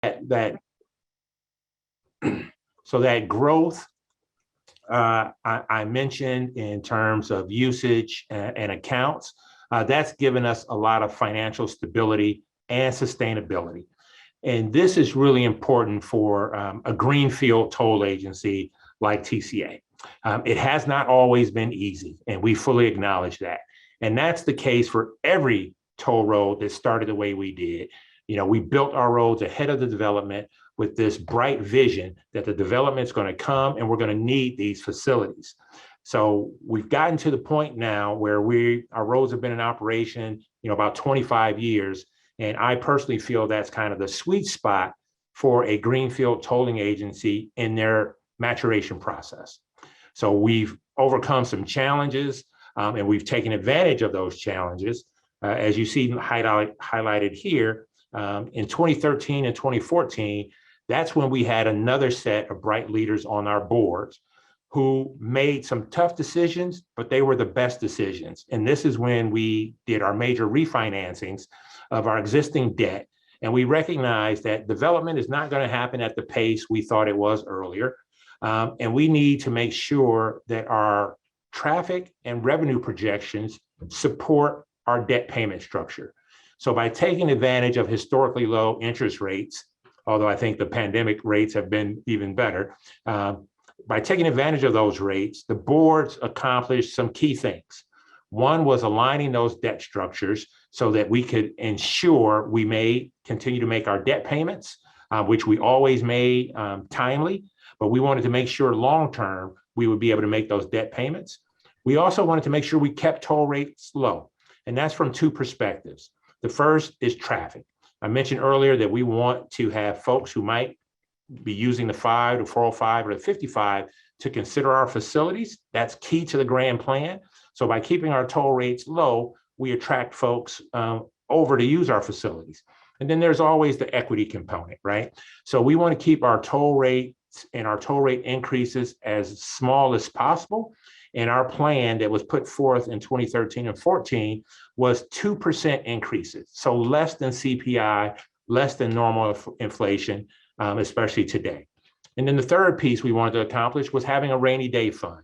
that so that growth I mentioned in terms of usage and accounts, that's given us a lot of financial stability and sustainability. And this is really important for a greenfield toll agency like TCA. It has not always been easy, and we fully acknowledge that. And that's the case for every toll road that started the way we did. You know, we built our roads ahead of the development with this bright vision that the development's going to come and we're going to need these facilities. So we've gotten to the point now where our roads have been in operation, about 25 years. And I personally feel that's kind of the sweet spot for a greenfield tolling agency in their maturation process. So we've overcome some challenges and we've taken advantage of those challenges. As you see highlighted here, in 2013 and 2014, that's when we had another set of bright leaders on our boards who made some tough decisions, but they were the best decisions. And this is when we did our major refinancings of our existing debt. And we recognized that development is not going to happen at the pace we thought it was earlier. And we need to make sure that our traffic and revenue projections support our debt payment structure. So by taking advantage of historically low interest rates, although I think the pandemic rates have been even better, by taking advantage of those rates, the boards accomplished some key things. One was aligning those debt structures so that we could ensure we may continue to make our debt payments, which we always made timely, but we wanted to make sure long-term we would be able to make those debt payments. We also wanted to make sure we kept toll rates low, and that's from two perspectives. The first is traffic. I mentioned earlier that we want to have folks who might be using the 5, the 405, or the 55 to consider our facilities. That's key to the grand plan. So by keeping our toll rates low, we attract folks over to use our facilities. And then there's always the equity component, right? So we want to keep our toll rates and our toll rate increases as small as possible. And our plan that was put forth in 2013 and 14 was 2% increases. So less than CPI, less than normal inflation, especially today. And then the third piece we wanted to accomplish was having a rainy day fund.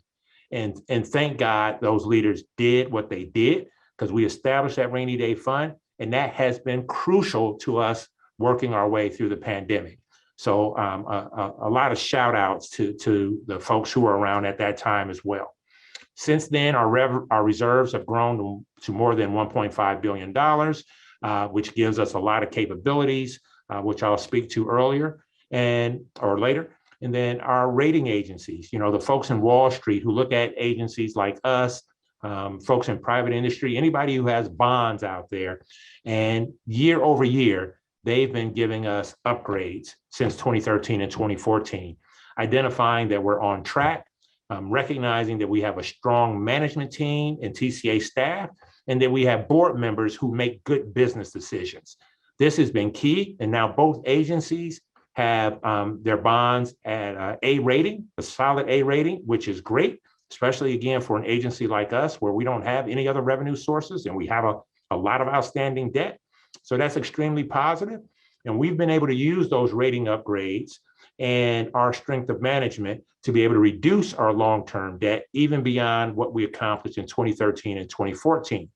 And thank God those leaders did what they did, because we established that rainy day fund, and that has been crucial to us working our way through the pandemic. So a lot of shout outs to the folks who were around at that time as well. Since then, our reserves have grown to more than $1.5 billion, which gives us a lot of capabilities, which I'll speak to later. And then our rating agencies, the folks in Wall Street who look at agencies like us, folks in private industry, anybody who has bonds out there. And year over year, they've been giving us upgrades since 2013 and 2014, identifying that we're on track, recognizing that we have a strong management team and TCA staff, and that we have board members who make good business decisions. This has been key, and now both agencies have their bonds at A rating, a solid A rating, which is great, especially again for an agency like us where we don't have any other revenue sources and we have a lot of outstanding debt. So that's extremely positive. And we've been able to use those rating upgrades and our strength of management to be able to reduce our long-term debt even beyond what we accomplished in 2013 and 2014.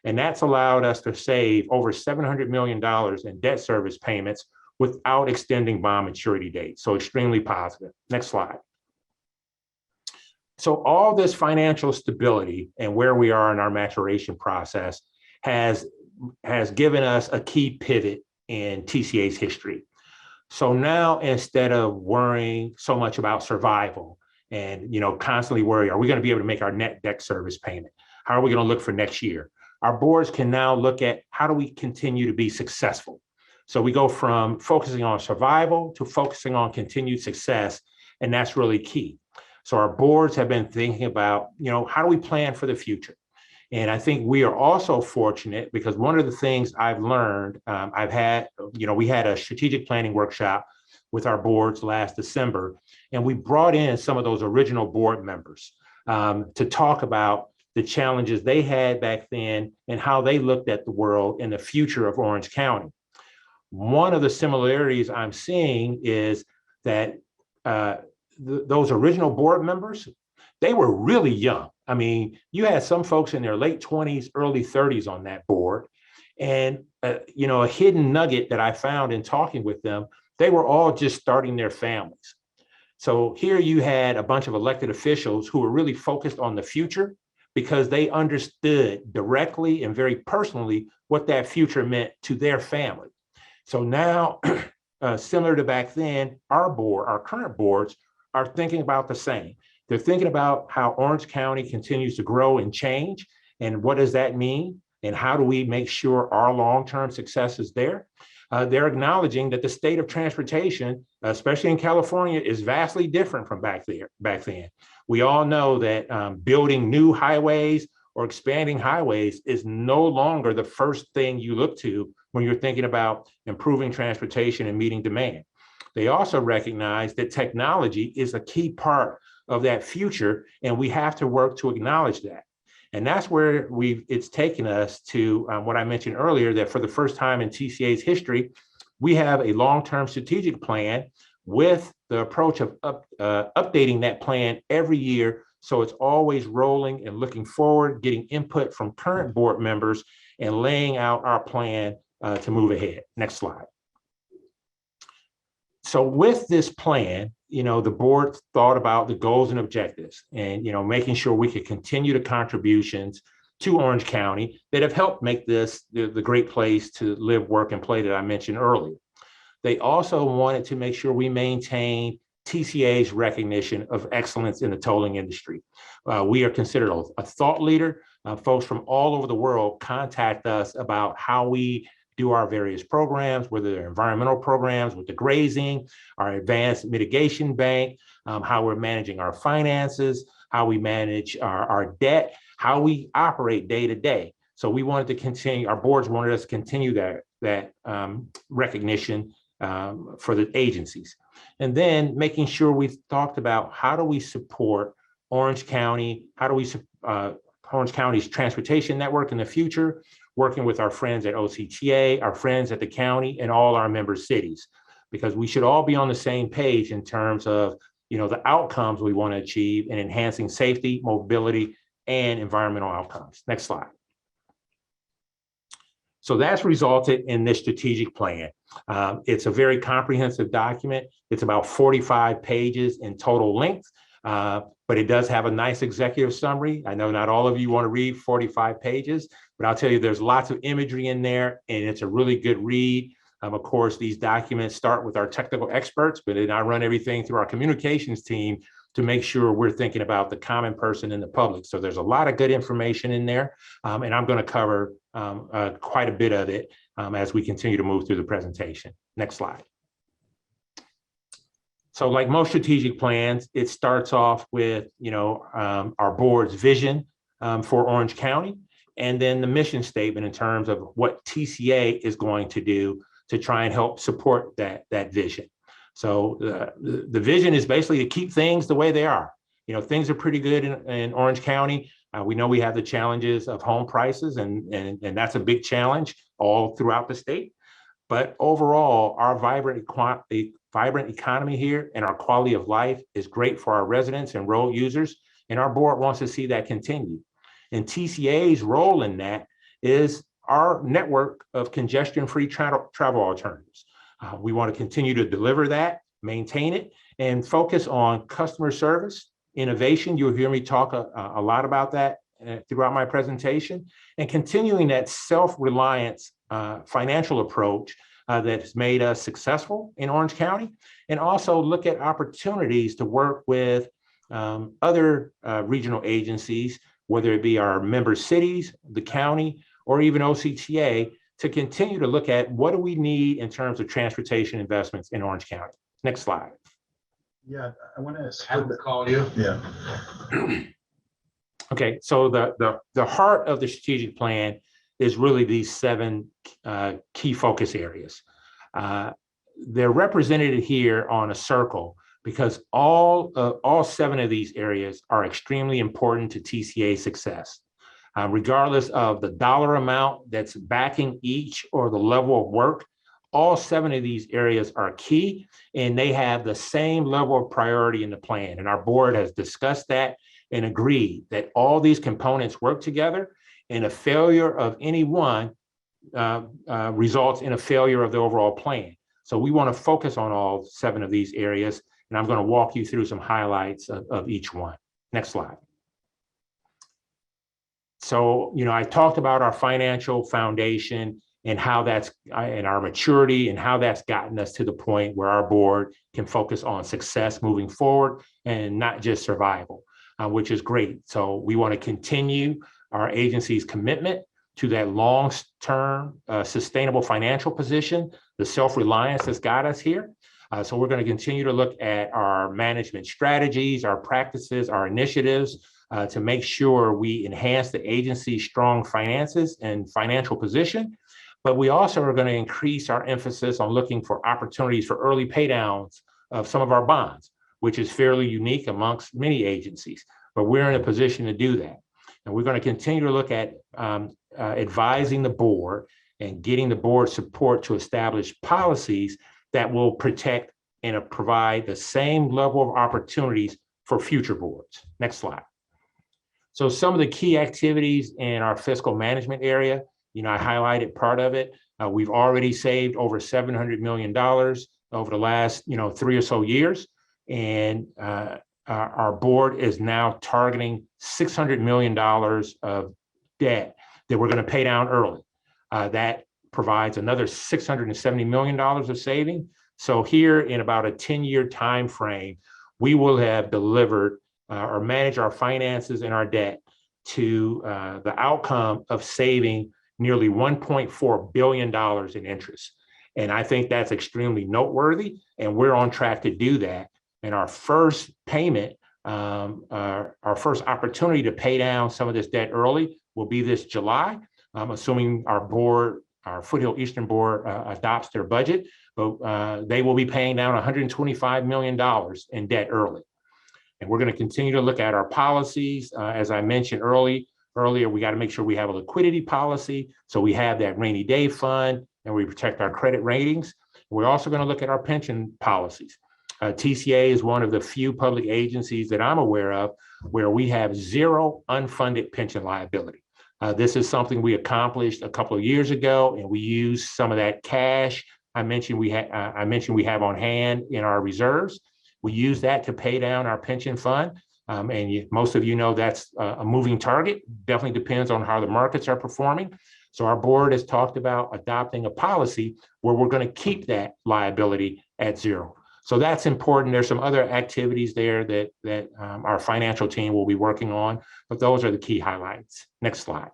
And that's allowed us to save over $700 million in debt service payments without extending bond maturity dates. So extremely positive. Next slide. So all this financial stability and where we are in our maturation process has given us a key pivot in TCA's history. So now, instead of worrying so much about survival and constantly worry, are we going to be able to make our net debt service payment? How are we going to look for next year? Our boards can now look at how do we continue to be successful. So we go from focusing on survival to focusing on continued success, and that's really key. So our boards have been thinking about, how do we plan for the future? And I think we are also fortunate because one of the things I've learned, we had a strategic planning workshop with our boards last December, and we brought in some of those original board members to talk about the challenges they had back then and how they looked at the world and the future of Orange County. One of the similarities I'm seeing is that those original board members, they were really young. I mean, you had some folks in their late 20s, early 30s on that board. And, a hidden nugget that I found in talking with them, they were all just starting their families. So here you had a bunch of elected officials who were really focused on the future because they understood directly and very personally what that future meant to their family. So now, similar to back then, our current boards are thinking about the same. They're thinking about how Orange County continues to grow and change, and what does that mean? And how do we make sure our long-term success is there? They're acknowledging that the state of transportation, especially in California, is vastly different from back then. We all know that building new highways or expanding highways is no longer the first thing you look to when you're thinking about improving transportation and meeting demand. They also recognize that technology is a key part of that future, and we have to work to acknowledge that. And that's where it's taken us to what I mentioned earlier, that for the first time in TCA's history, we have a long-term strategic plan with the approach of updating that plan every year. So it's always rolling and looking forward, getting input from current board members and laying out our plan to move ahead. Next slide. So with this plan, the board thought about the goals and objectives and, making sure we could continue the contributions to Orange County that have helped make this the great place to live, work, and play that I mentioned earlier. They also wanted to make sure we maintain TCA's recognition of excellence in the tolling industry. We are considered a thought leader. Folks from all over the world contact us about how we do our various programs, whether they're environmental programs with the grazing, our advanced mitigation bank, how we're managing our finances, how we manage our debt, how we operate day to day. So we wanted to continue, our boards wanted us to continue that recognition for the agencies. And then making sure we talked about how do we support Orange County, Orange County's transportation network in the future, working with our friends at OCTA, our friends at the county, and all our member cities, because we should all be on the same page in terms of the outcomes we want to achieve in enhancing safety, mobility, and environmental outcomes. Next slide. So that's resulted in this strategic plan. It's a very comprehensive document. It's about 45 pages in total length, but it does have a nice executive summary. I know not all of you want to read 45 pages, but I'll tell you there's lots of imagery in there, and it's a really good read. Of course, these documents start with our technical experts, but then I run everything through our communications team to make sure we're thinking about the common person in the public. So there's a lot of good information in there, and I'm going to cover quite a bit of it as we continue to move through the presentation. Next slide. So like most strategic plans, it starts off with our board's vision for Orange County, and then the mission statement in terms of what TCA is going to do to try and help support that vision. So the vision is basically to keep things the way they are. Things are pretty good in Orange County. We know we have the challenges of home prices, and that's a big challenge all throughout the state. But overall, our vibrant economy here and our quality of life is great for our residents and road users, and our board wants to see that continue. And TCA's role in that is our network of congestion-free travel alternatives. We want to continue to deliver that, maintain it, and focus on customer service, innovation. You'll hear me talk a lot about that throughout my presentation, and continuing that self-reliance financial approach that's made us successful in Orange County, and also look at opportunities to work with other regional agencies, whether it be our member cities, the county, or even OCTA, to continue to look at what do we need in terms of transportation investments in Orange County. Next slide. Yeah, I want to have them call you. Yeah. Okay, so the heart of the strategic plan is really these 7 key focus areas. They're represented here on a circle because all 7 of these areas are extremely important to TCA's success. Regardless of the dollar amount that's backing each or the level of work, all 7 of these areas are key, and they have the same level of priority in the plan. And our board has discussed that and agreed that all these components work together, and a failure of any one results in a failure of the overall plan. So we want to focus on all 7 of these areas, and I'm going to walk you through some highlights of each one. Next slide. So, I talked about our financial foundation and how that's and our maturity and how that's gotten us to the point where our board can focus on success moving forward and not just survival, which is great. So we want to continue our agency's commitment to that long-term sustainable financial position, the self-reliance that's got us here. So we're going to continue to look at our management strategies, our practices, our initiatives to make sure we enhance the agency's strong finances and financial position. But we also are going to increase our emphasis on looking for opportunities for early paydowns of some of our bonds, which is fairly unique amongst many agencies. But we're in a position to do that. And we're going to continue to look at advising the board and getting the board support to establish policies that will protect and provide the same level of opportunities for future boards. Next slide. So some of the key activities in our fiscal management area, I highlighted part of it. We've already saved over $700 million over the last, 3 or so years. And our board is now targeting $600 million of debt that we're going to pay down early. That provides another $670 million of saving. So here in about a 10-year time frame, we will have delivered or managed our finances and our debt to the outcome of saving nearly $1.4 billion in interest. And I think that's extremely noteworthy, and we're on track to do that. And our first payment, our first opportunity to pay down some of this debt early will be this July, assuming our board, our Foothill Eastern Board adopts their budget, but they will be paying down $125 million in debt early. And we're going to continue to look at our policies. As I mentioned earlier, we got to make sure we have a liquidity policy. So we have that rainy day fund and we protect our credit ratings. We're also going to look at our pension policies. TCA is one of the few public agencies that I'm aware of where we have 0 unfunded pension liability. This is something we accomplished a couple of years ago, and we used some of that cash I mentioned we have on hand in our reserves. We use that to pay down our pension fund. Most of you know that's a moving target. Definitely depends on how the markets are performing. So our board has talked about adopting a policy where we're going to keep that liability at 0. So that's important. There's some other activities there that our financial team will be working on, but those are the key highlights. Next slide.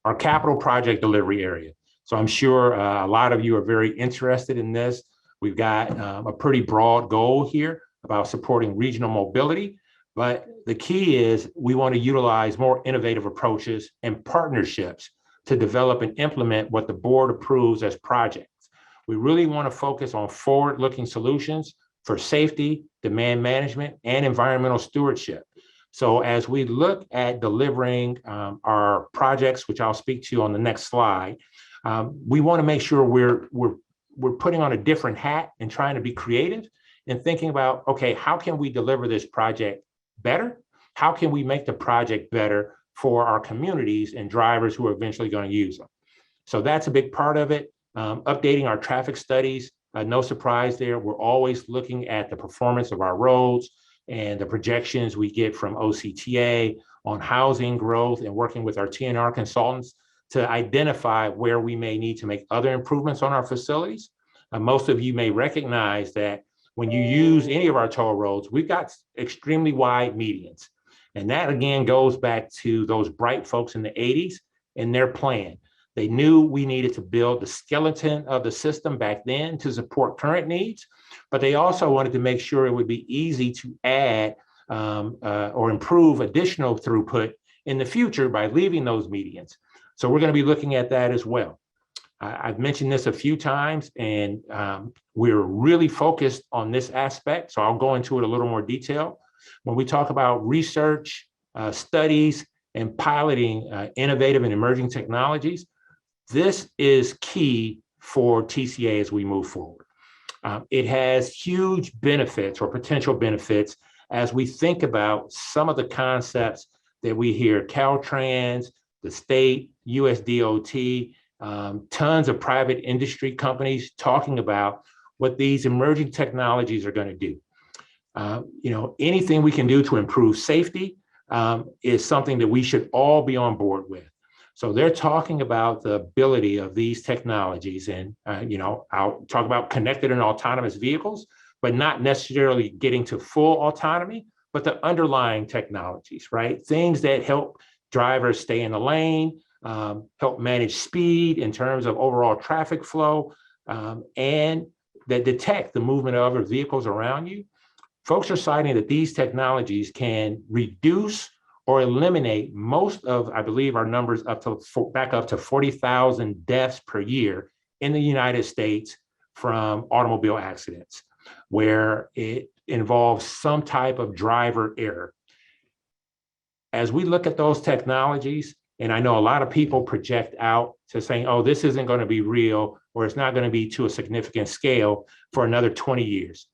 Our capital project delivery area. So I'm sure a lot of you are very interested in this. We've got a pretty broad goal here about supporting regional mobility, but the key is we want to utilize more innovative approaches and partnerships to develop and implement what the board approves as projects. We really want to focus on forward-looking solutions for safety, demand management, and environmental stewardship. So as we look at delivering our projects, which I'll speak to on the next slide, we want to make sure we're putting on a different hat and trying to be creative and thinking about, okay, how can we deliver this project better? How can we make the project better for our communities and drivers who are eventually going to use them? So that's a big part of it. Updating our traffic studies, no surprise there. We're always looking at the performance of our roads and the projections we get from OCTA on housing growth and working with our T&R consultants to identify where we may need to make other improvements on our facilities. Most of you may recognize that when you use any of our toll roads, we've got extremely wide medians. And that again goes back to those bright folks in the 80s and their plan. They knew we needed to build the skeleton of the system back then to support current needs, but they also wanted to make sure it would be easy to add or improve additional throughput in the future by leaving those medians. So we're going to be looking at that as well. I've mentioned this a few times, and we're really focused on this aspect, so I'll go into it a little more detail. When we talk about research, studies, and piloting innovative and emerging technologies, this is key for TCA as we move forward. It has huge benefits or potential benefits as we think about some of the concepts that we hear Caltrans, the state, USDOT, tons of private industry companies talking about what these emerging technologies are going to do. Anything we can do to improve safety is something that we should all be on board with. So they're talking about the ability of these technologies, and I'll talk about connected and autonomous vehicles, but not necessarily getting to full autonomy, but the underlying technologies, right? Things that help drivers stay in the lane, help manage speed in terms of overall traffic flow, and that detect the movement of other vehicles around you. Folks are citing that these technologies can reduce or eliminate most of, I believe, our numbers back up to 40,000 deaths per year in the United States from automobile accidents, where it involves some type of driver error. As we look at those technologies, and I know a lot of people project out to saying, oh, this isn't going to be real, or it's not going to be to a significant scale for another 20 years.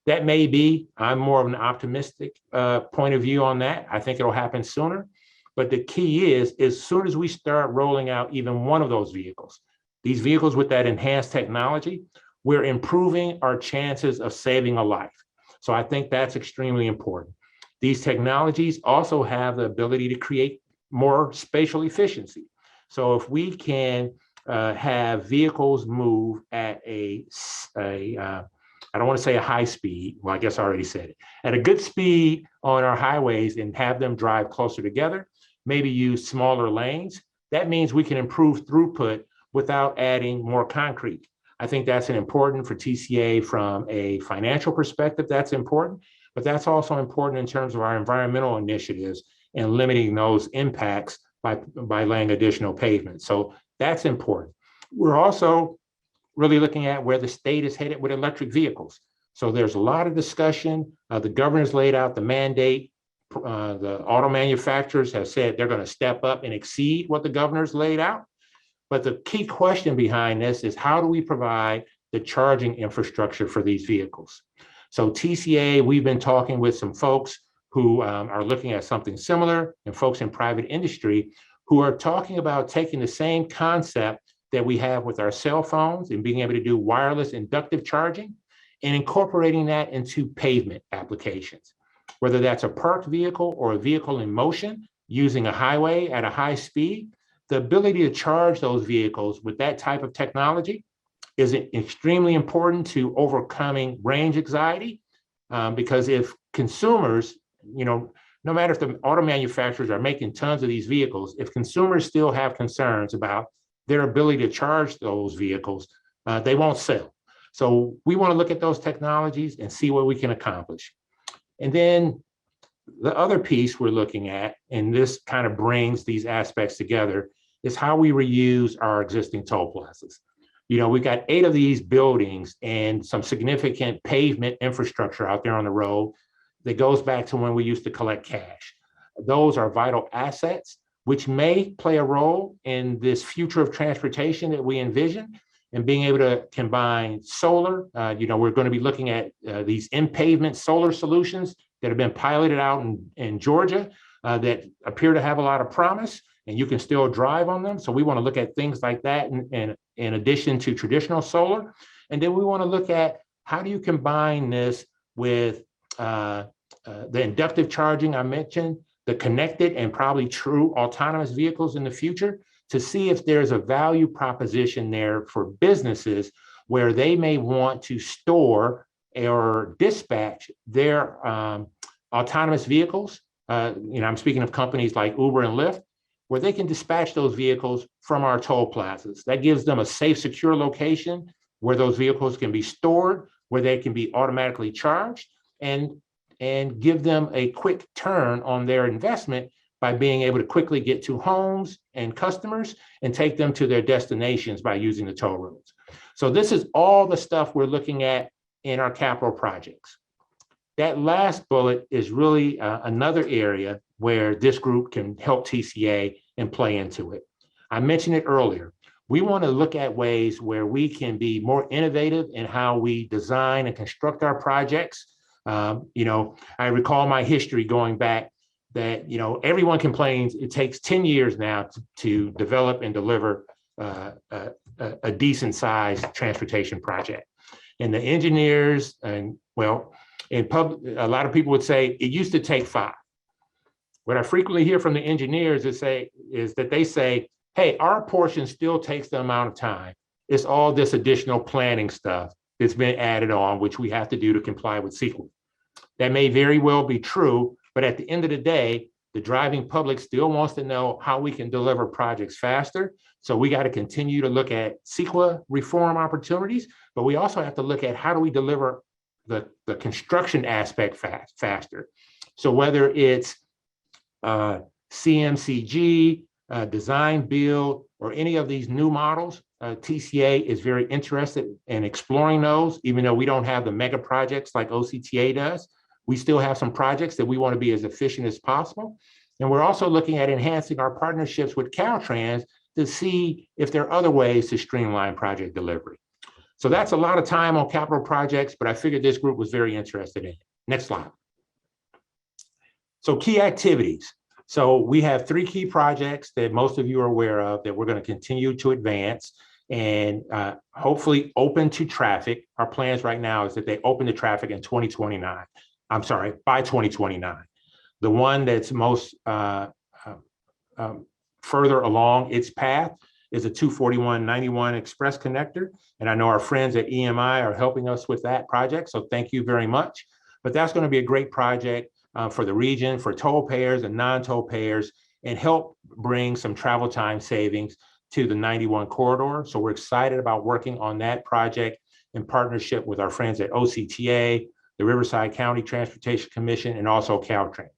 That may be. I'm more of an optimistic point of view on that. I think it'll happen sooner. But the key is, as soon as we start rolling out even one of those vehicles, these vehicles with that enhanced technology, we're improving our chances of saving a life. So I think that's extremely important. These technologies also have the ability to create more spatial efficiency. So if we can have vehicles move at I don't want to say a high speed, well, I guess I already said it, at a good speed on our highways and have them drive closer together, maybe use smaller lanes, that means we can improve throughput without adding more concrete. I think that's important for TCA from a financial perspective. That's important, but that's also important in terms of our environmental initiatives and limiting those impacts by laying additional pavement. So that's important. We're also really looking at where the state is headed with electric vehicles. So there's a lot of discussion. The governor's laid out the mandate. The auto manufacturers have said they're going to step up and exceed what the governor's laid out. But the key question behind this is, how do we provide the charging infrastructure for these vehicles? So TCA, we've been talking with some folks who are looking at something similar, and folks in private industry who are talking about taking the same concept that we have with our cell phones and being able to do wireless inductive charging and incorporating that into pavement applications, whether that's a parked vehicle or a vehicle in motion using a highway at a high speed. The ability to charge those vehicles with that type of technology is extremely important to overcoming range anxiety, because if consumers, no matter if the auto manufacturers are making tons of these vehicles, if consumers still have concerns about their ability to charge those vehicles, they won't sell. So we want to look at those technologies and see what we can accomplish. And then the other piece we're looking at, and this kind of brings these aspects together, is how we reuse our existing toll plazas. We've got 8 of these buildings and some significant pavement infrastructure out there on the road that goes back to when we used to collect cash. Those are vital assets, which may play a role in this future of transportation that we envision, and being able to combine solar. We're going to be looking at these in-pavement solar solutions that have been piloted out in Georgia that appear to have a lot of promise, and you can still drive on them. So we want to look at things like that in addition to traditional solar. And then we want to look at, how do you combine this with the inductive charging I mentioned, the connected and probably true autonomous vehicles in the future, to see if there's a value proposition there for businesses where they may want to store or dispatch their autonomous vehicles. I'm speaking of companies like Uber and Lyft, where they can dispatch those vehicles from our toll plazas. That gives them a safe, secure location where those vehicles can be stored, where they can be automatically charged, and give them a quick turn on their investment by being able to quickly get to homes and customers and take them to their destinations by using the toll roads. So this is all the stuff we're looking at in our capital projects. That last bullet is really another area where this group can help TCA and play into it. I mentioned it earlier. We want to look at ways where we can be more innovative in how we design and construct our projects. I recall my history going back that, everyone complains it takes 10 years now to develop and deliver a decent sized transportation project. And the engineers a lot of people would say it used to take 5. What I frequently hear from the engineers is that they say, hey, our portion still takes the amount of time. It's all this additional planning stuff that's been added on, which we have to do to comply with CEQA. That may very well be true, but at the end of the day, the driving public still wants to know how we can deliver projects faster. So we got to continue to look at CEQA reform opportunities, but we also have to look at how do we deliver the construction aspect faster. So whether it's CMCG, design build, or any of these new models, TCA is very interested in exploring those, even though we don't have the mega projects like OCTA does. We still have some projects that we want to be as efficient as possible. And we're also looking at enhancing our partnerships with Caltrans to see if there are other ways to streamline project delivery. So that's a lot of time on capital projects, but I figured this group was very interested in it. Next slide. So key activities. So we have 3 key projects that most of you are aware of that we're going to continue to advance and hopefully open to traffic. Our plans right now is that they open to traffic in 2029. I'm sorry, by 2029. The one that's most further along its path is a 241-91 Express Connector. And I know our friends at EMI are helping us with that project. So thank you very much. But that's going to be a great project for the region, for toll payers and non-toll payers, and help bring some travel time savings to the 91 corridor. So we're excited about working on that project in partnership with our friends at OCTA, the Riverside County Transportation Commission, and also Caltrans.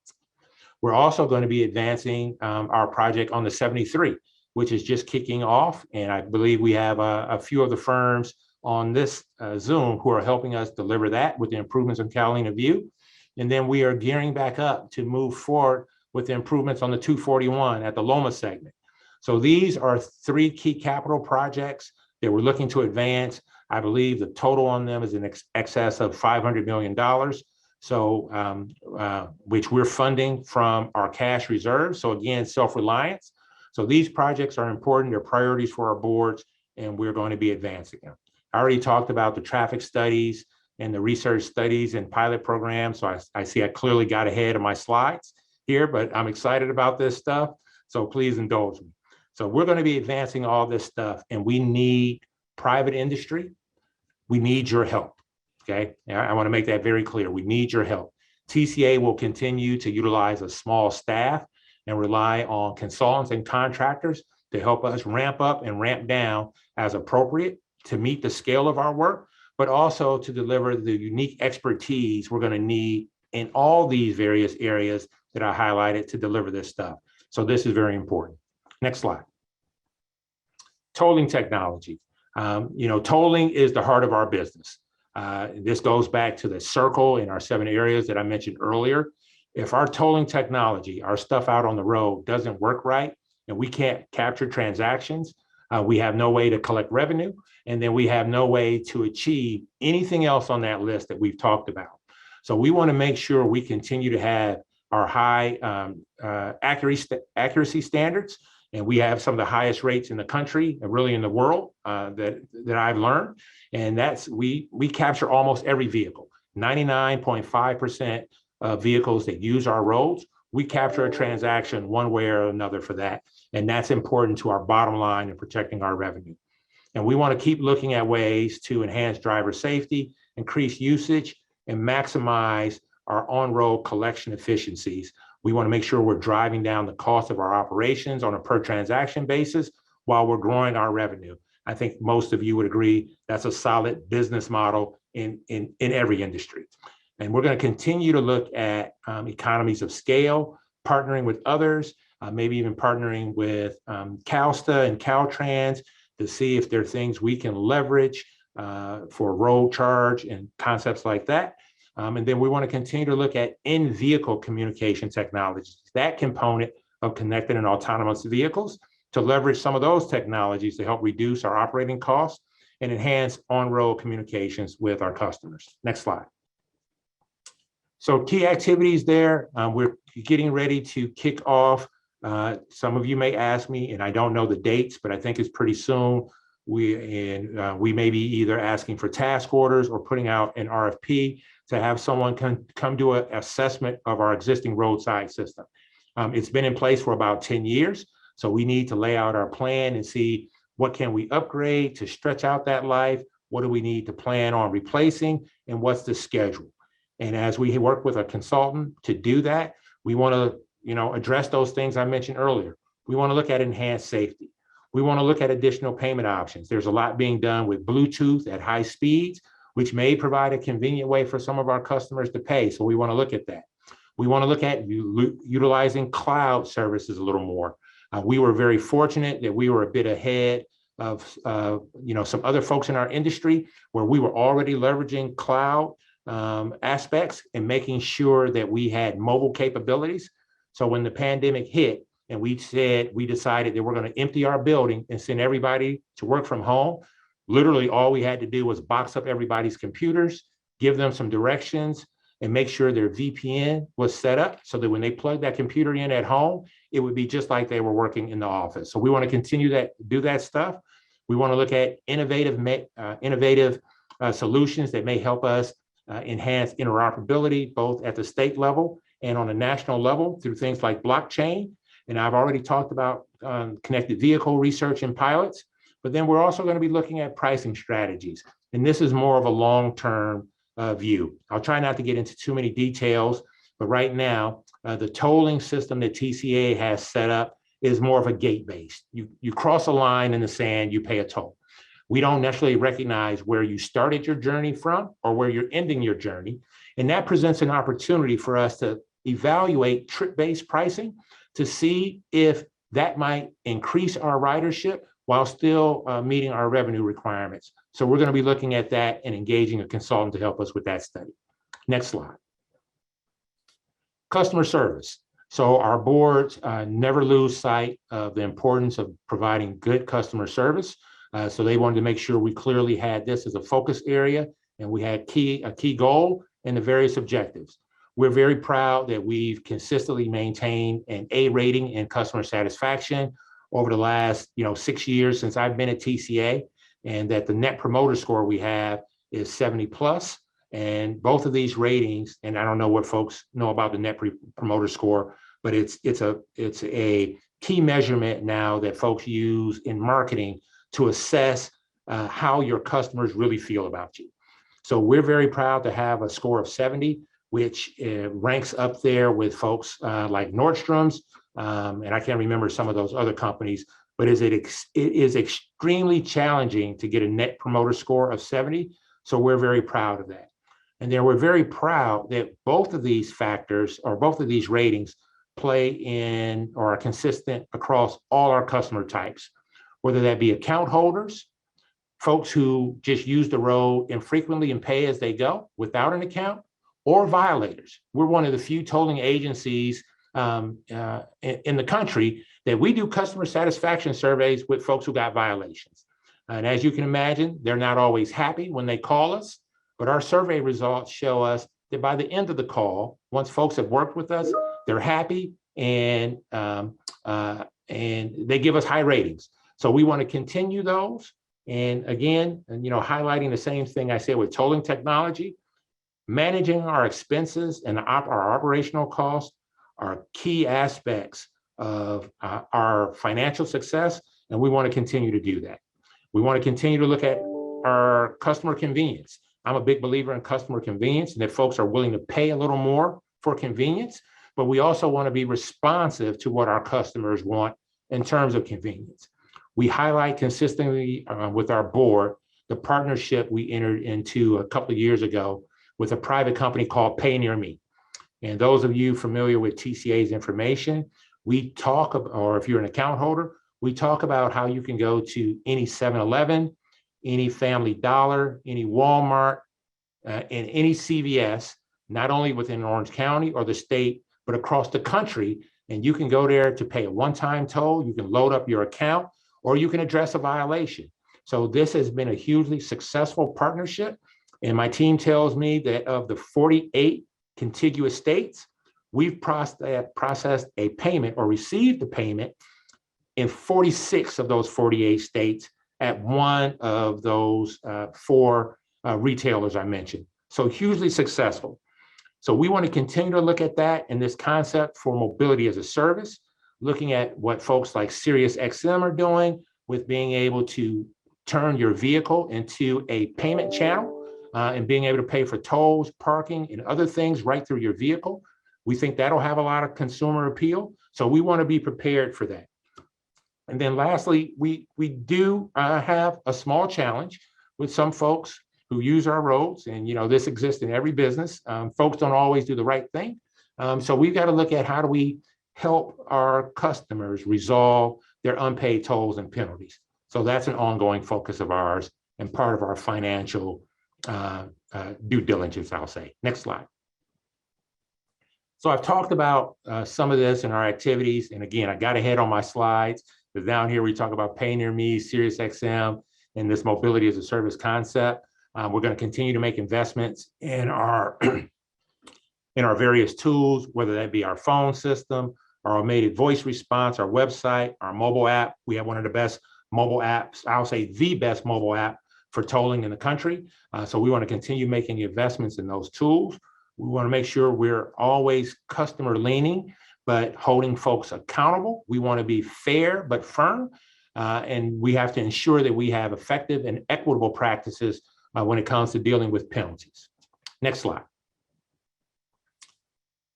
We're also going to be advancing our project on the 73, which is just kicking off. And I believe we have a few of the firms on this Zoom who are helping us deliver that with the improvements on Catalina View. And then we are gearing back up to move forward with the improvements on the 241 at the Loma segment. So these are 3 key capital projects that we're looking to advance. I believe the total on them is in excess of $500 million. So which we're funding from our cash reserves. So again, self-reliance. So these projects are important. They're priorities for our boards, and we're going to be advancing them. I already talked about the traffic studies and the research studies and pilot programs. So I see I clearly got ahead of my slides here, but I'm excited about this stuff. So please indulge me. So we're going to be advancing all this stuff, and we need private industry. We need your help. Okay. I want to make that very clear. We need your help. TCA will continue to utilize a small staff and rely on consultants and contractors to help us ramp up and ramp down as appropriate to meet the scale of our work, but also to deliver the unique expertise we're going to need in all these various areas that I highlighted to deliver this stuff. So this is very important. Next slide. Tolling technology. Tolling is the heart of our business. This goes back to the circle in our 7 areas that I mentioned earlier. If our tolling technology, our stuff out on the road doesn't work right, and we can't capture transactions, we have no way to collect revenue, and then we have no way to achieve anything else on that list that we've talked about. So we want to make sure we continue to have our high accuracy standards, and we have some of the highest rates in the country and really in the world that I've learned. And that's we capture almost every vehicle. 99.5% of vehicles that use our roads, we capture a transaction one way or another for that. And that's important to our bottom line and protecting our revenue. And we want to keep looking at ways to enhance driver safety, increase usage, and maximize our on-road collection efficiencies. We want to make sure we're driving down the cost of our operations on a per transaction basis while we're growing our revenue. I think most of you would agree that's a solid business model in every industry. And we're going to continue to look at economies of scale, partnering with others, maybe even partnering with CalSTA and Caltrans to see if there are things we can leverage for road charge and concepts like that. And then we want to continue to look at in-vehicle communication technologies, that component of connected and autonomous vehicles, to leverage some of those technologies to help reduce our operating costs and enhance on-road communications with our customers. Next slide. So key activities there, we're getting ready to kick off. Some of you may ask me, and I don't know the dates, but I think it's pretty soon. We may be either asking for task orders or putting out an RFP to have someone come do an assessment of our existing roadside system. It's been in place for about 10 years. So we need to lay out our plan and see what can we upgrade to stretch out that life? What do we need to plan on replacing? And what's the schedule? And as we work with a consultant to do that, we want to address those things I mentioned earlier. We want to look at enhanced safety. We want to look at additional payment options. There's a lot being done with Bluetooth at high speeds, which may provide a convenient way for some of our customers to pay. So we want to look at that. We want to look at utilizing cloud services a little more. We were very fortunate that we were a bit ahead of some other folks in our industry where we were already leveraging cloud aspects and making sure that we had mobile capabilities. So when the pandemic hit and we decided that we're going to empty our building and send everybody to work from home, literally all we had to do was box up everybody's computers, give them some directions, and make sure their VPN was set up so that when they plug that computer in at home, it would be just like they were working in the office. So we want to continue do that stuff. We want to look at innovative solutions that may help us enhance interoperability, both at the state level and on a national level through things like blockchain. And I've already talked about connected vehicle research and pilots, but then we're also going to be looking at pricing strategies. And this is more of a long-term view. I'll try not to get into too many details, but right now, the tolling system that TCA has set up is more of a gate-based. You cross a line in the sand, you pay a toll. We don't necessarily recognize where you started your journey from or where you're ending your journey. And that presents an opportunity for us to evaluate trip-based pricing to see if that might increase our ridership while still meeting our revenue requirements. So we're going to be looking at that and engaging a consultant to help us with that study. Next slide. Customer service. So our boards never lose sight of the importance of providing good customer service. So they wanted to make sure we clearly had this as a focus area and we had a key goal and the various objectives. We're very proud that we've consistently maintained an A rating in customer satisfaction over the last 6 years since I've been at TCA, and that the net promoter score we have is 70 plus. And both of these ratings, and I don't know what folks know about the net promoter score, but it's a key measurement now that folks use in marketing to assess how your customers really feel about you. So we're very proud to have a score of 70, which ranks up there with folks like Nordstrom's, and I can't remember some of those other companies, but it is extremely challenging to get a net promoter score of 70. So we're very proud of that. And then we're very proud that both of these factors or both of these ratings play in or are consistent across all our customer types, whether that be account holders, folks who just use the road infrequently and pay as they go without an account, or violators. We're one of the few tolling agencies in the country that we do customer satisfaction surveys with folks who got violations. And as you can imagine, they're not always happy when they call us, but our survey results show us that by the end of the call, once folks have worked with us, they're happy and they give us high ratings. So we want to continue those. And again, highlighting the same thing I said with tolling technology, managing our expenses and our operational costs are key aspects of our financial success, and we want to continue to do that. We want to continue to look at our customer convenience. I'm a big believer in customer convenience and that folks are willing to pay a little more for convenience, but we also want to be responsive to what our customers want in terms of convenience. We highlight consistently with our board the partnership we entered into a couple of years ago with a private company called Pay Near Me. And those of you familiar with TCA's information, we talk, or if you're an account holder, we talk about how you can go to any 7-Eleven, any Family Dollar, any Walmart, and any CVS, not only within Orange County or the state, but across the country, and you can go there to pay a one-time toll. You can load up your account, or you can address a violation. So this has been a hugely successful partnership. And my team tells me that of the 48 contiguous states, we've processed a payment or received a payment in 46 of those 48 states at one of those four retailers I mentioned. So hugely successful. So we want to continue to look at that and this concept for mobility as a service, looking at what folks like SiriusXM are doing with being able to turn your vehicle into a payment channel and being able to pay for tolls, parking, and other things right through your vehicle. We think that'll have a lot of consumer appeal. So we want to be prepared for that. And then lastly, we do have a small challenge with some folks who use our roads. And, this exists in every business. Folks don't always do the right thing. So we've got to look at how do we help our customers resolve their unpaid tolls and penalties. So that's an ongoing focus of ours and part of our financial due diligence, I'll say. Next slide. So I've talked about some of this in our activities. And again, I got ahead on my slides. Because down here we talk about Pay Near Me, SiriusXM, and this mobility as a service concept. We're going to continue to make investments in our various tools, whether that be our phone system, our automated voice response, our website, our mobile app. We have one of the best mobile apps, I'll say the best mobile app for tolling in the country. So we want to continue making investments in those tools. We want to make sure we're always customer leaning, but holding folks accountable. We want to be fair but firm, and we have to ensure that we have effective and equitable practices when it comes to dealing with penalties. Next slide.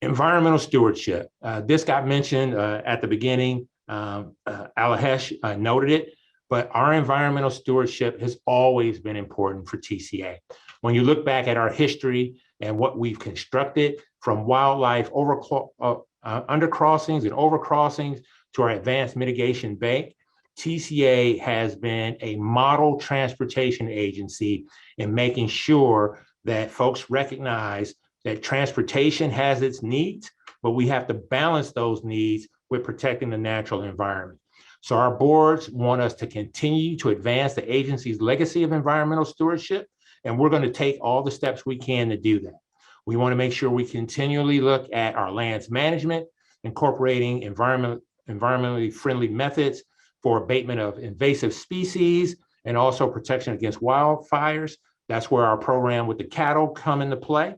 Environmental stewardship. This got mentioned at the beginning. Alahesh noted it, but our environmental stewardship has always been important for TCA. When you look back at our history and what we've constructed, from wildlife undercrossings and overcrossings to our advanced mitigation bank, TCA has been a model transportation agency in making sure that folks recognize that transportation has its needs, but we have to balance those needs with protecting the natural environment. So our boards want us to continue to advance the agency's legacy of environmental stewardship, and we're going to take all the steps we can to do that. We want to make sure we continually look at our lands management, incorporating environmentally friendly methods for abatement of invasive species and also protection against wildfires. That's where our program with the cattle come into play.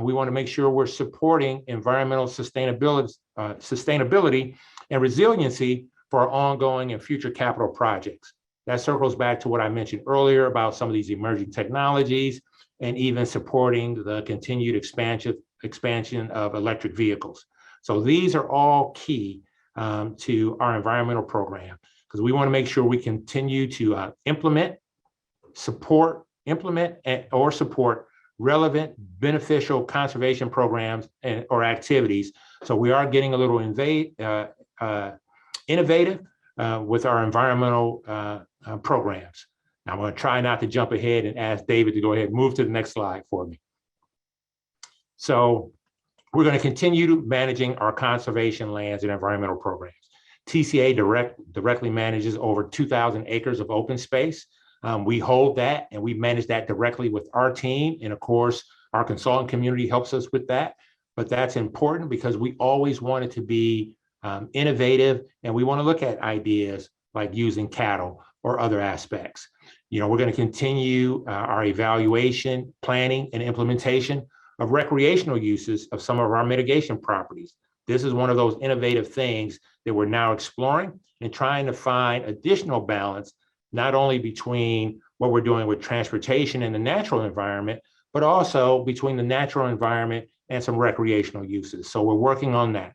We want to make sure we're supporting environmental sustainability and resiliency for our ongoing and future capital projects. That circles back to what I mentioned earlier about some of these emerging technologies and even supporting the continued expansion of electric vehicles. So these are all key to our environmental program, because we want to make sure we continue to implement or support relevant, beneficial conservation programs or activities. So we are getting a little innovative with our environmental programs. Now I'm going to try not to jump ahead and ask David to go ahead and move to the next slide for me. So we're going to continue managing our conservation lands and environmental programs. TCA directly manages over 2,000 acres of open space. We hold that and we manage that directly with our team. And of course, our consultant community helps us with that. But that's important because we always want it to be innovative, and we want to look at ideas like using cattle or other aspects. We're going to continue our evaluation, planning, and implementation of recreational uses of some of our mitigation properties. This is one of those innovative things that we're now exploring and trying to find additional balance, not only between what we're doing with transportation and the natural environment, but also between the natural environment and some recreational uses. So we're working on that.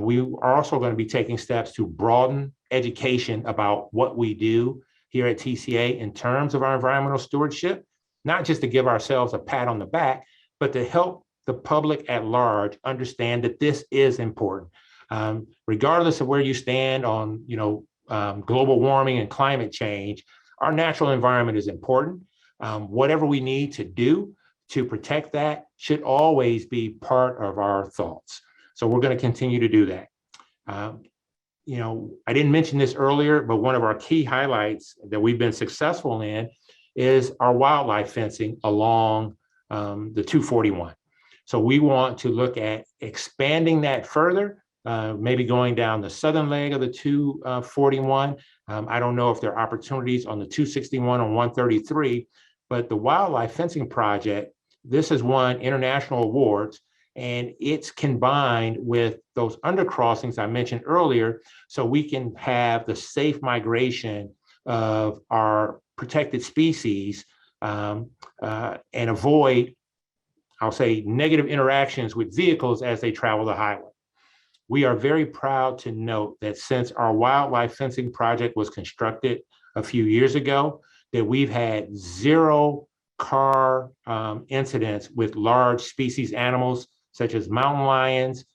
We are also going to be taking steps to broaden education about what we do here at TCA in terms of our environmental stewardship, not just to give ourselves a pat on the back, but to help the public at large understand that this is important. Regardless of where you stand on, global warming and climate change, our natural environment is important. Whatever we need to do to protect that should always be part of our thoughts. So we're going to continue to do that. I didn't mention this earlier, but one of our key highlights that we've been successful in is our wildlife fencing along the 241. So we want to look at expanding that further, maybe going down the southern leg of the 241. I don't know if there are opportunities on the 261 or 133, but the wildlife fencing project, this has won international awards, and it's combined with those undercrossings I mentioned earlier, so we can have the safe migration of our protected species and avoid, I'll say, negative interactions with vehicles as they travel the highway. We are very proud to note that since our wildlife fencing project was constructed a few years ago, that we've had 0 car incidents with large species animals such as mountain lions,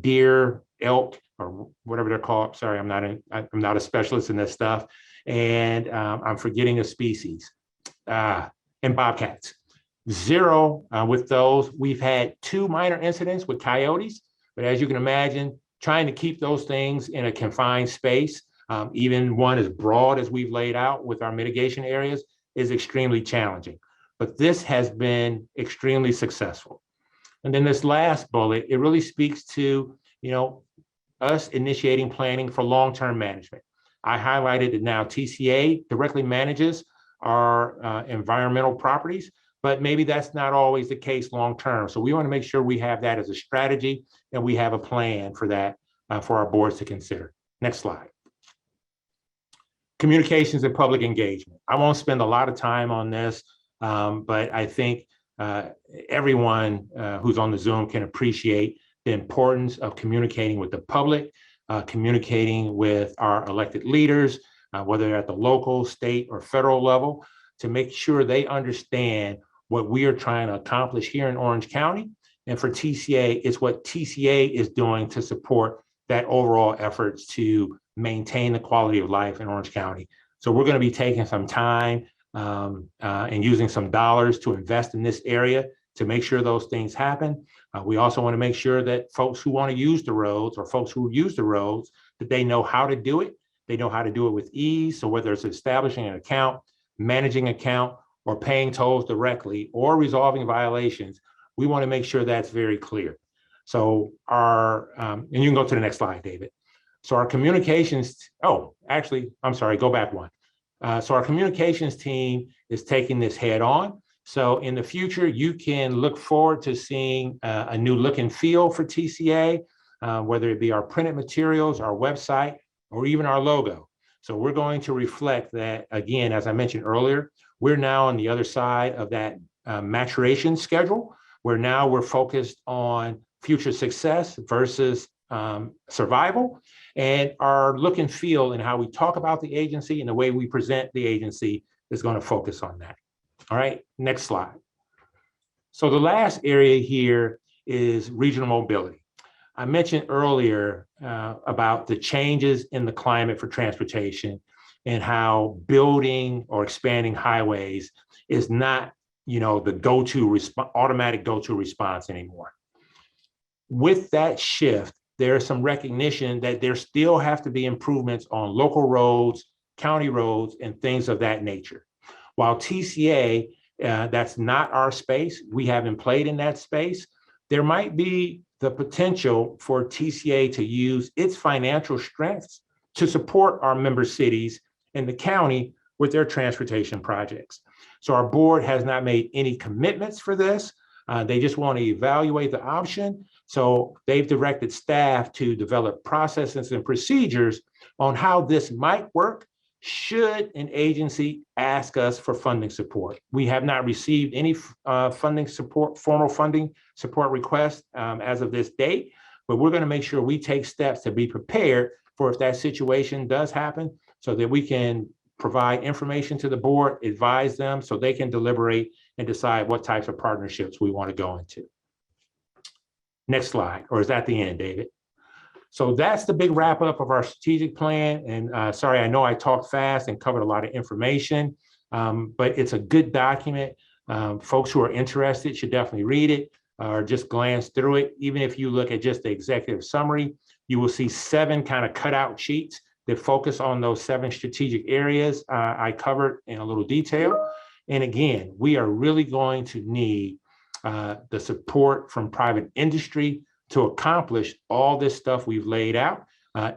deer, elk, or whatever they're called. Sorry, I'm not a specialist in this stuff. And I'm forgetting a species, and bobcats. 0 with those. We've had 2 minor incidents with coyotes, but as you can imagine, trying to keep those things in a confined space, even one as broad as we've laid out with our mitigation areas, is extremely challenging. But this has been extremely successful. And then this last bullet, it really speaks to, us initiating planning for long-term management. I highlighted that now TCA directly manages our environmental properties, but maybe that's not always the case long-term. So we want to make sure we have that as a strategy and we have a plan for that for our boards to consider. Next slide. Communications and public engagement. I won't spend a lot of time on this, but I think everyone who's on the Zoom can appreciate the importance of communicating with the public, communicating with our elected leaders, whether they're at the local, state, or federal level, to make sure they understand what we are trying to accomplish here in Orange County. And for TCA, it's what TCA is doing to support that overall efforts to maintain the quality of life in Orange County. So we're going to be taking some time and using some dollars to invest in this area to make sure those things happen. We also want to make sure that folks who want to use the roads, or folks who use the roads, that they know how to do it. They know how to do it with ease. So whether it's establishing an account, managing account, or paying tolls directly, or resolving violations, we want to make sure that's very clear. So and you can go to the next slide, David. So our communications, I'm sorry, go back one. So our communications team is taking this head on. So in the future, you can look forward to seeing a new look and feel for TCA, whether it be our printed materials, our website, or even our logo. So we're going to reflect that, again, as I mentioned earlier, we're now on the other side of that maturation schedule, where now we're focused on future success versus survival, and our look and feel and how we talk about the agency and the way we present the agency is going to focus on that. All right, next slide. So the last area here is regional mobility. I mentioned earlier about the changes in the climate for transportation and how building or expanding highways is not, the automatic go-to response anymore. With that shift, there's some recognition that there still have to be improvements on local roads, county roads, and things of that nature. While TCA, that's not our space, we haven't played in that space, there might be the potential for TCA to use its financial strengths to support our member cities and the county with their transportation projects. So our board has not made any commitments for this. They just want to evaluate the option. So they've directed staff to develop processes and procedures on how this might work should an agency ask us for funding support. We have not received any formal funding support requests as of this date, but we're going to make sure we take steps to be prepared for if that situation does happen, so that we can provide information to the board, advise them so they can deliberate and decide what types of partnerships we want to go into. Next slide, or is that the end, David? So that's the big wrap up of our strategic plan. And sorry, I know I talked fast and covered a lot of information, but it's a good document. Folks who are interested should definitely read it or just glance through it. Even if you look at just the executive summary, You will see 7 kind of cutout sheets that focus on those 7 strategic areas I covered in a little detail. And again, we are really going to need the support from private industry to accomplish all this stuff we've laid out.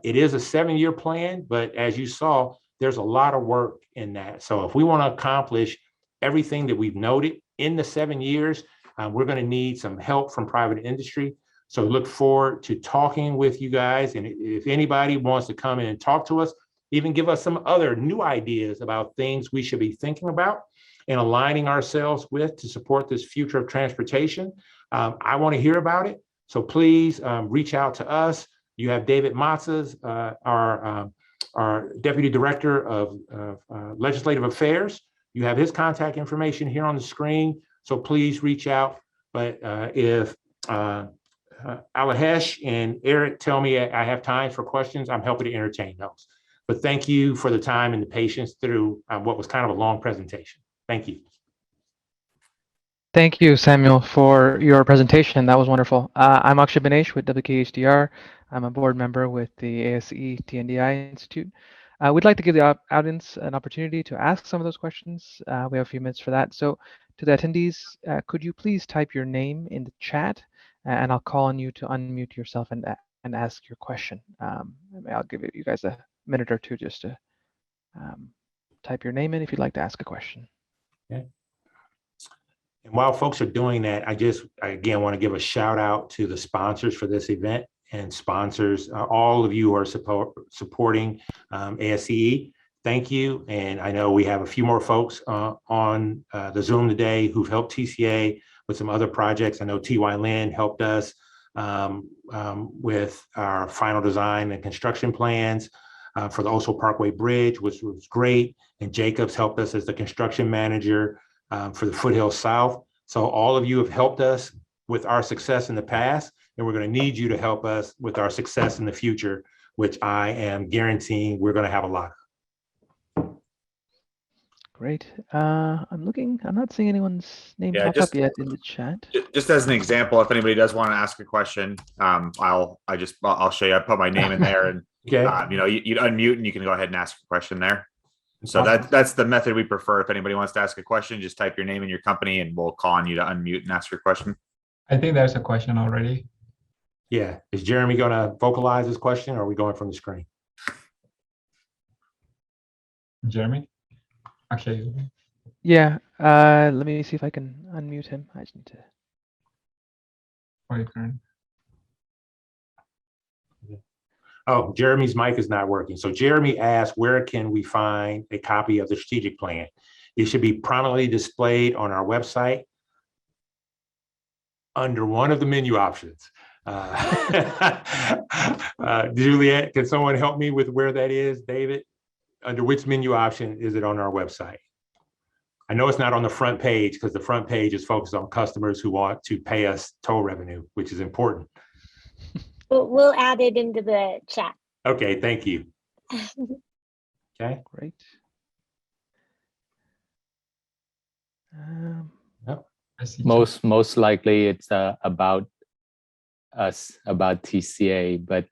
It is a 7-year plan, but as you saw, there's a lot of work in that. So if we want to accomplish everything that we've noted in the 7 years, we're going to need some help from private industry. So look forward to talking with you guys. And if anybody wants to come in and talk to us, even give us some other new ideas about things we should be thinking about and aligning ourselves with to support this future of transportation, I want to hear about it. So please reach out to us. You have David Matzes, our Deputy Director of Legislative Affairs. You have his contact information here on the screen. So please reach out. But if Alahesh and Eric tell me I have time for questions, I'm happy to entertain those. But thank you for the time and the patience through what was kind of a long presentation. Thank you. Thank you, Samuel, for your presentation. That was wonderful. I'm Akshay Banesh with WKHDR. I'm a board member with the ASCE T&DI Institute. We'd like to give the audience an opportunity to ask some of those questions. We have a few minutes for that. So to the attendees, could you please type your name in the chat, and I'll call on you to unmute yourself and ask your question. I'll give you guys a minute or two just to type your name in if you'd like to ask a question. Okay. And while folks are doing that, I again want to give a shout out to the sponsors for this event and sponsors, all of you who are supporting ASCE. Thank you. And I know we have a few more folks on the Zoom today who've helped TCA with some other projects. I know TY Lin helped us with our final design and construction plans for the Oso Parkway Bridge, which was great. And Jacobs helped us as the construction manager for the Foothill South. So all of you have helped us with our success in the past, and we're going to need you to help us with our success in the future, which I am guaranteeing we're going to have a lot of. Great. I'm not seeing anyone's name pop up yet in the chat. Just as an example, if anybody does want to ask a question, I'll show you. I put my name in there, and Okay. You'd unmute and you can go ahead and ask a question there. So Awesome. that's the method we prefer. If anybody wants to ask a question, just type your name and your company, and we'll call on you to unmute and ask your question. I think there's a question already. Yeah. Is Jeremy going to vocalize his question, or are we going from the screen? Jeremy? Actually, Yeah. Let me see if I can unmute him. I just need to. or you can. Oh, Jeremy's mic is not working. So Jeremy asked, where can we find a copy of the strategic plan? It should be prominently displayed on our website under one of the menu options. Juliet, can someone help me with where that is, David? Under which menu option is it on our website? I know it's not on the front page because the front page is focused on customers who want to pay us toll revenue, which is important. We'll add it into the chat. Okay, thank you. Okay. Great. I see. Most likely it's about us, about TCA. But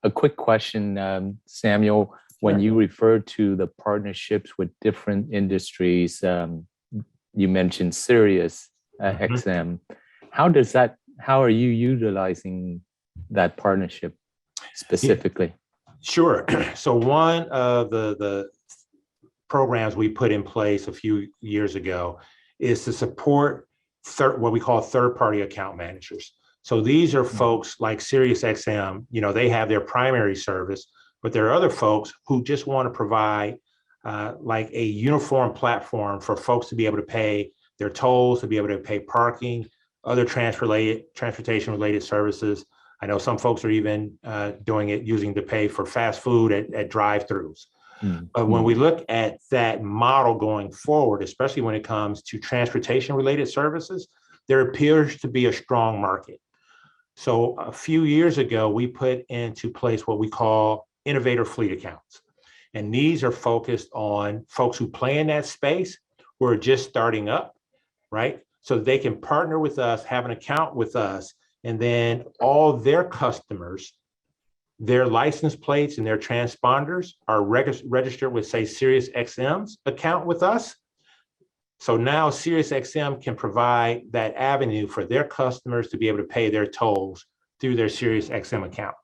a quick question, Samuel, when you refer to the partnerships with different industries, you mentioned Sirius XM. How are you utilizing that partnership specifically? Yeah, sure. So one of the programs we put in place a few years ago is to support what we call third-party account managers. So these are folks like SiriusXM, they have their primary service, but there are other folks who just want to provide like a uniform platform for folks to be able to pay their tolls, to be able to pay parking, other transportation-related services. I know some folks are even doing it using to pay for fast food at drive-thrus. But when we look at that model going forward, especially when it comes to transportation-related services, there appears to be a strong market. So a few years ago, we put into place what we call innovator fleet accounts. And these are focused on folks who play in that space, who are just starting up, right? So they can partner with us, have an account with us, and then all their customers their license plates and their transponders are registered with, say, SiriusXM's account with us. So now SiriusXM can provide that avenue for their customers to be able to pay their tolls through their SiriusXM account.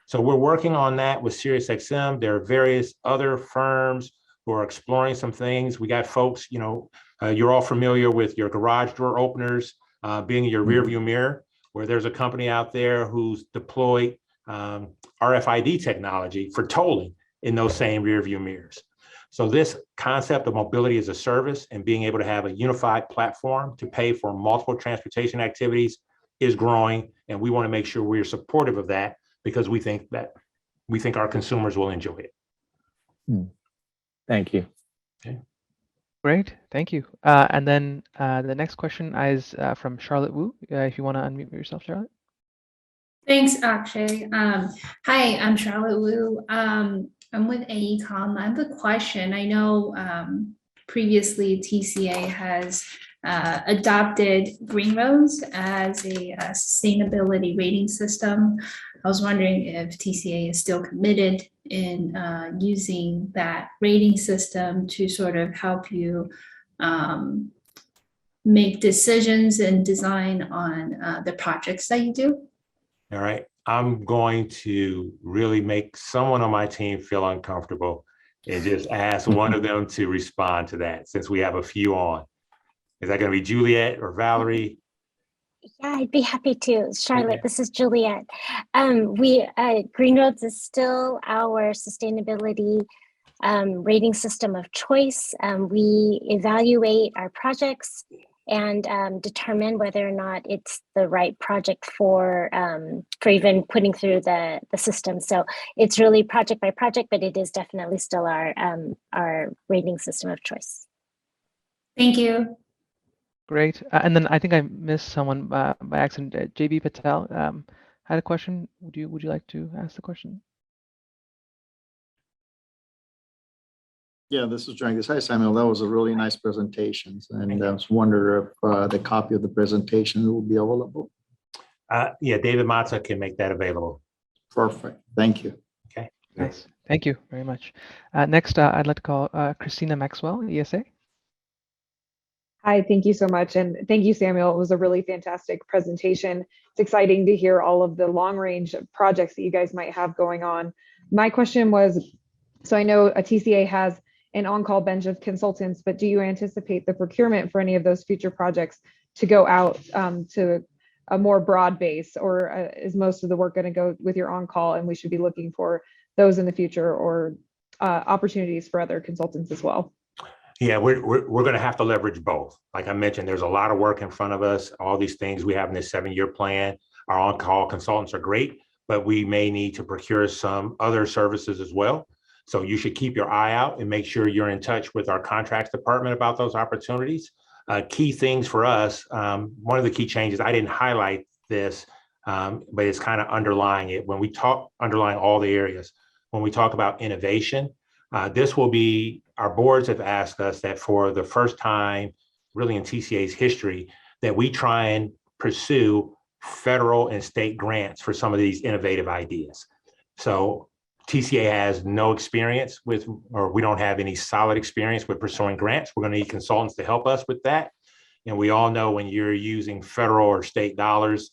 So we're working on that with SiriusXM. There are various other firms who are exploring some things. We got folks, you're all familiar with your garage door openers being in your rearview mirror, where there's a company out there who's deployed RFID technology for tolling in those same rearview mirrors. So this concept of mobility as a service and being able to have a unified platform to pay for multiple transportation activities is growing, and we want to make sure we're supportive of that because we think our consumers will enjoy it. Thank you. Okay. Great, thank you. And then the next question is from Charlotte Wu. If you want to unmute yourself, Charlotte. Thanks, Akshay. Hi, I'm Charlotte Wu. I'm with AECOM. I have a question. I know previously TCA has adopted green roads as a sustainability rating system. I was wondering if TCA is still committed in using that rating system to sort of help you make decisions and design on the projects that you do. All right. I'm going to really make someone on my team feel uncomfortable and just ask one of them to respond to that since we have a few on. Is that going to be Juliet or Valerie? Yeah, I'd be happy to. Charlotte, this is Juliet. Green Roads is still our sustainability rating system of choice. We evaluate our projects and determine whether or not it's the right project for even putting through the system. So it's really project by project, but it is definitely still our rating system of choice. Thank you. Great. And then I think I missed someone by accident. JB Patel had a question. Would you like to ask the question? Yeah, this is Jengis. Hi, Samuel. That was a really nice presentation. And I was wondering if the copy of the presentation will be available. Yeah, David Matza can make that available. Perfect. Thank you. Okay. Nice. Thank you very much. Next, I'd like to call Christina Maxwell, ESA. Hi, thank you so much. And thank you, Samuel. It was a really fantastic presentation. It's exciting to hear all of the long range projects that you guys might have going on. My question was, so I know a TCA has an on-call bench of consultants, but do you anticipate the procurement for any of those future projects to go out to a more broad base, or is most of the work going to go with your on-call and we should be looking for those in the future, or opportunities for other consultants as well? Yeah, we're going to have to leverage both. Like I mentioned, there's a lot of work in front of us. All these things we have in this 7-year plan. Our on-call consultants are great, but we may need to procure some other services as well. So you should keep your eye out and make sure you're in touch with our contracts department about those opportunities. Key things for us, one of the key changes, I didn't highlight this, but it's kind of underlying it. When we talk, underlying all the areas, when we talk about innovation, this will be, our boards have asked us that for the first time, really in TCA's history, that we try and pursue federal and state grants for some of these innovative ideas. So TCA has no experience with, or we don't have any solid experience with pursuing grants. We're going to need consultants to help us with that. And we all know when you're using federal or state dollars,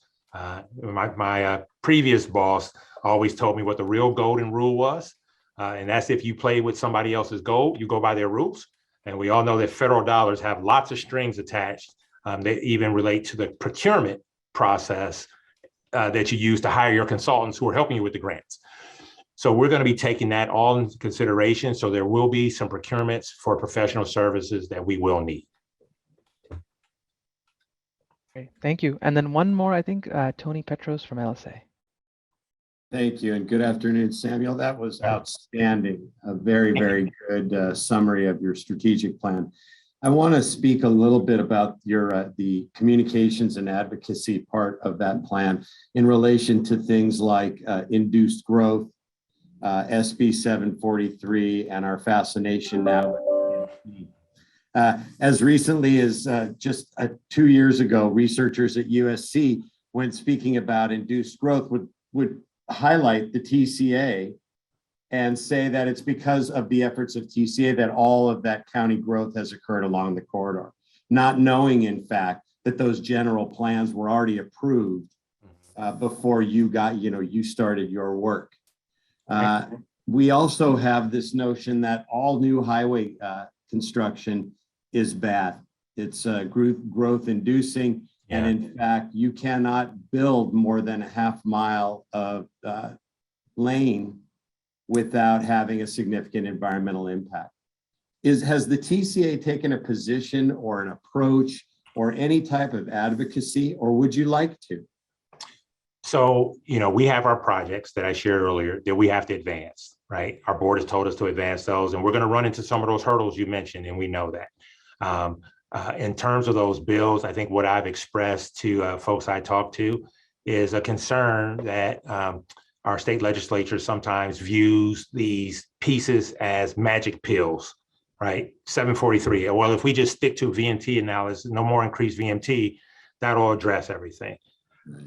my previous boss always told me what the real golden rule was. And that's if you play with somebody else's gold, you go by their rules. And we all know that federal dollars have lots of strings attached that even relate to the procurement process that you use to hire your consultants who are helping you with the grants. So we're going to be taking that all into consideration. So there will be some procurements for professional services that we will need. Great, thank you. And then one more, I think, Tony Petros from LSA. Thank you, and good afternoon, Samuel. That was outstanding. A very, very good summary of your strategic plan. I want to speak a little bit about your the communications and advocacy part of that plan in relation to things like induced growth, SB 743, and our fascination now with as recently as just 2 years ago, researchers at USC, when speaking about induced growth, would highlight the TCA and say that it's because of the efforts of TCA that all of that county growth has occurred along the corridor, not knowing, in fact, that those general plans were already approved before you started your work. We also have this notion that all new highway construction is bad. It's growth inducing. And in fact, you cannot build more than a half mile of lane without having a significant environmental impact. Has the TCA taken a position or an approach or any type of advocacy, or would you like to? So, we have our projects that I shared earlier that we have to advance, right? Our board has told us to advance those, and we're going to run into some of those hurdles you mentioned, and we know that. In terms of those bills, I think what I've expressed to folks I talk to is a concern that our state legislature sometimes views these pieces as magic pills, right? 743. Well, if we just stick to VMT analysis, no more increased VMT, that'll address everything.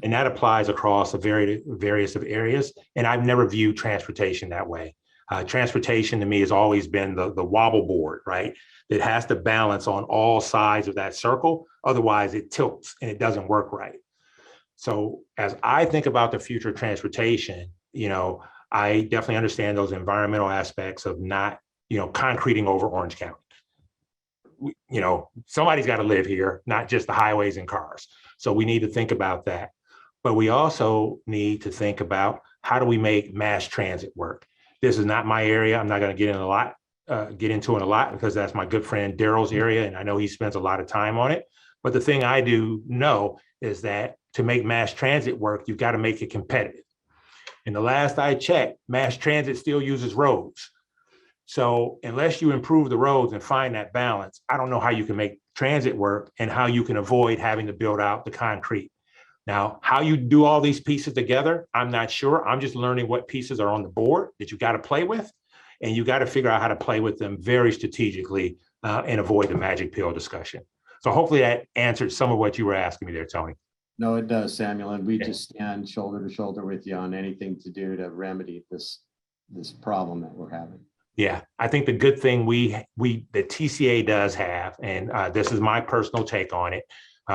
And that applies across a various of areas. And I've never viewed transportation that way. Transportation to me has always been the wobble board, right? It has to balance on all sides of that circle. Otherwise it tilts and it doesn't work right. So as I think about the future of transportation, I definitely understand those environmental aspects of not, concreting over Orange County. Somebody's got to live here, not just the highways and cars. So we need to think about that. But we also need to think about how do we make mass transit work? This is not my area. I'm not going to get into it a lot because that's my good friend Daryl's area, and I know he spends a lot of time on it. But the thing I do know is that to make mass transit work, you've got to make it competitive. And the last I checked, mass transit still uses roads. So unless you improve the roads and find that balance, I don't know how you can make transit work and how you can avoid having to build out the concrete. Now, how you do all these pieces together, I'm not sure. I'm just learning what pieces are on the board that you got to play with, and you got to figure out how to play with them very strategically and avoid the magic pill discussion. So hopefully that answered some of what you were asking me there, Tony. No, it does, Samuel, and we just stand shoulder to shoulder with you on anything to do to remedy this problem that we're having. Yeah, I think the good thing the TCA does have, and this is my personal take on it,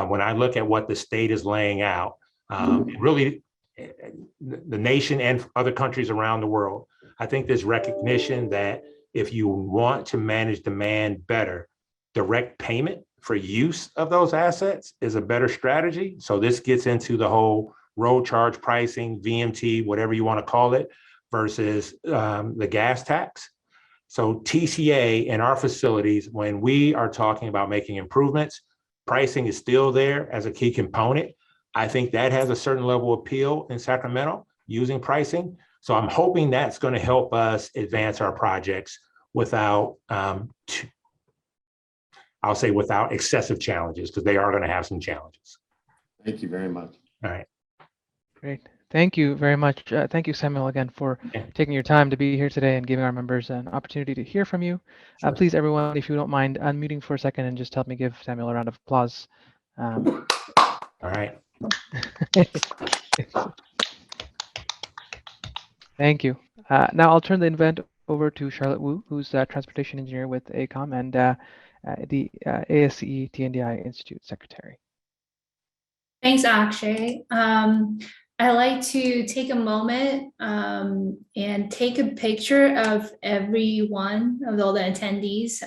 when I look at what the state is laying out, really the nation and other countries around the world, I think there's recognition that if you want to manage demand better, direct payment for use of those assets is a better strategy. So this gets into the whole road charge pricing, VMT, whatever you want to call it, versus the gas tax. So TCA in our facilities, when we are talking about making improvements, pricing is still there as a key component. I think that has a certain level of appeal in Sacramento using pricing. So I'm hoping that's going to help us advance our projects without, I'll say without excessive challenges, because they are going to have some challenges. Thank you very much. All right. Great. Thank you very much. Thank you, Samuel, again, for taking your time to be here today and giving our members an opportunity to hear from you. Sure. Please, everyone, if you don't mind unmuting for a second and just help me give Samuel a round of applause. All right. Thank you. Now I'll turn the event over to Charlotte Wu, who's a transportation engineer with AECOM and the ASCE T&DI Institute Secretary. Thanks, Akshay. I like to take a moment and take a picture of every one of all the attendees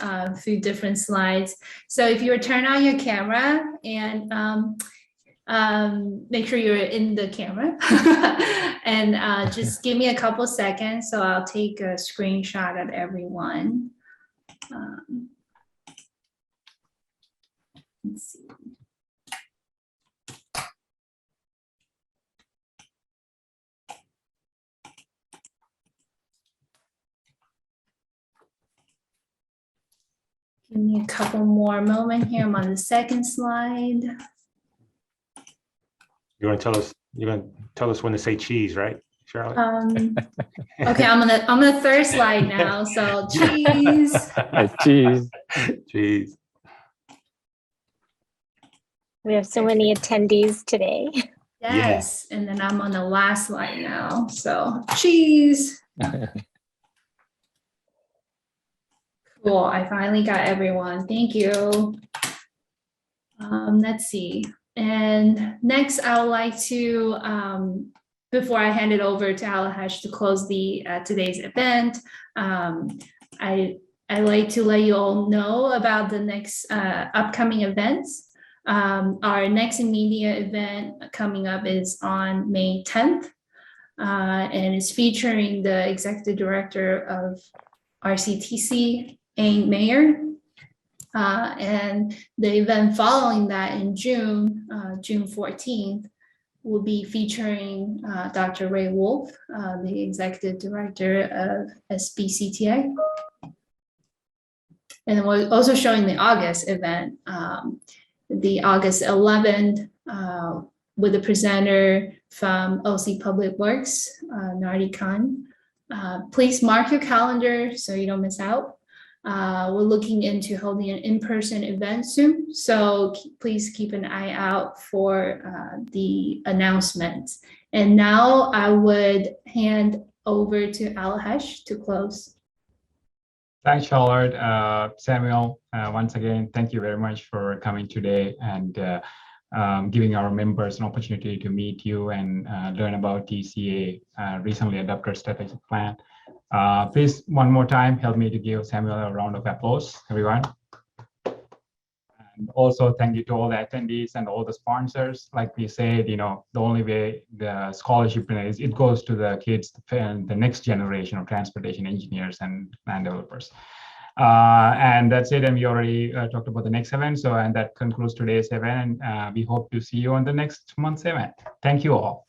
through different slides. So if you would turn on your camera and make sure you're in the camera and just give me a couple seconds. So I'll take a screenshot of everyone. Let's see. Give me a couple more moments here. I'm on the second slide. You're going to tell us when to say cheese, right, Charlotte? Okay, I'm on the third slide now. So cheese. Cheese. Cheese. We have so many attendees today. Yes, and then I'm on the last slide now. So cheese. Cool. I finally got everyone. Thank you. Let's see. And next, I would like to, before I hand it over to Alahash to close the today's event, I'd like to let you all know about the next upcoming events. Our next media event coming up is on May 10th, and it's featuring the executive director of RCTC, Ayn Mayer. And the event following that in June, June 14th, will be featuring Dr. Ray Wolf, the executive director of SBCTA. And then we're also showing the August event, the August 11th, with a presenter from OC Public Works, Nardi Khan. Please mark your calendar so you don't miss out. We're looking into holding an in-person event soon, so please keep an eye out for the announcements. And now I would hand over to Alahash to close. Thanks, Charlotte. Samuel, once again, thank you very much for coming today and giving our members an opportunity to meet you and learn about TCA recently adopted strategic plan. Please, one more time, help me to give Samuel a round of applause, everyone. And also thank you to all the attendees and all the sponsors. Like we said, you know, the only way the scholarship is it goes to the kids and the next generation of transportation engineers and developers. And that's it. And we already talked about the next event. So, and that concludes today's event. And we hope to see you on the next month's event. Thank you all.